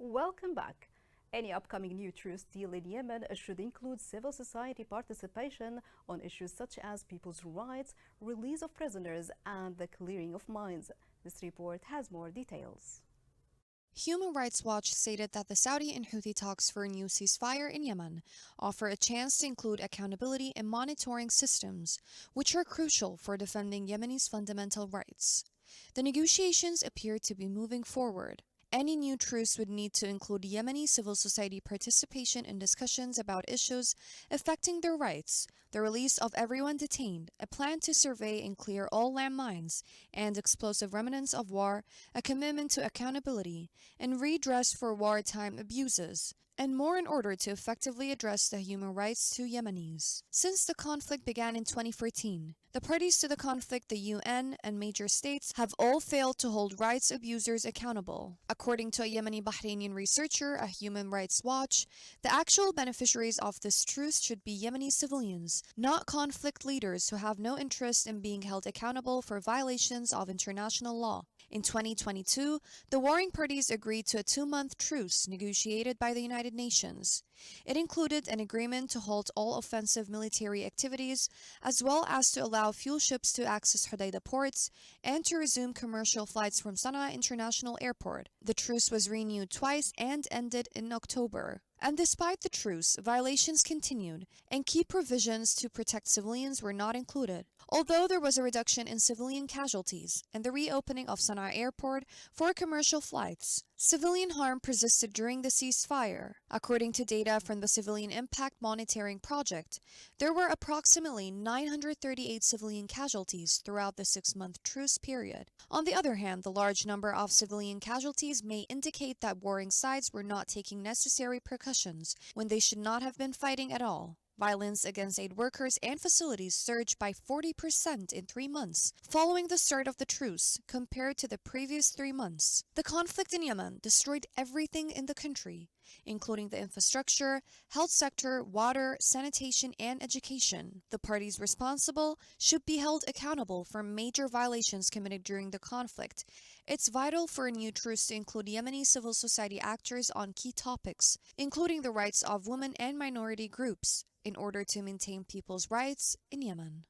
Welcome back. Any upcoming new truce deal in Yemen should include civil society participation on issues such as people's rights, release of prisoners, and the clearing of mines. This report has more details. Human Rights Watch stated that the Saudi and Houthi talks for a new ceasefire in Yemen offer a chance to include accountability and monitoring systems, which are crucial for defending Yemeni's fundamental rights. The negotiations appear to be moving forward. Any new truce would need to include Yemeni civil society participation in discussions about issues affecting their rights, the release of everyone detained, a plan to survey and clear all landmines and explosive remnants of war, a commitment to accountability, and redress for wartime abuses, and more in order to effectively address the human rights to Yemenis. Since the conflict began in 2014, the parties to the conflict, the UN and major states, have all failed to hold rights abusers accountable. According to a Yemeni Bahrainian researcher at Human Rights Watch, the actual beneficiaries of this truce should be Yemeni civilians, not conflict leaders who have no interest in being held accountable for violations of international law. In 2022, the warring parties agreed to a 2-month truce negotiated by the United Nations. It included an agreement to halt all offensive military activities, as well as to allow fuel ships to access Hodeidah ports and to resume commercial flights from Sana'a International Airport. The truce was renewed twice and ended in October. And despite the truce, violations continued, and key provisions to protect civilians were not included. Although there was a reduction in civilian casualties and the reopening of Sana'a Airport for commercial flights, civilian harm persisted during the ceasefire. According to data from the Civilian Impact Monitoring Project, there were approximately 938 civilian casualties throughout the 6-month truce period. On the other hand, the large number of civilian casualties may indicate that warring sides were not taking necessary precautions when they should not have been fighting at all. Violence against aid workers and facilities surged by 40% in 3 months following the start of the truce compared to the previous 3 months. The conflict in Yemen destroyed everything in the country, including the infrastructure, health sector, water, sanitation, and education. The parties responsible should be held accountable for major violations committed during the conflict. It's vital for a new truce to include Yemeni civil society actors on key topics, including the rights of women and minority groups, in order to maintain people's rights in Yemen.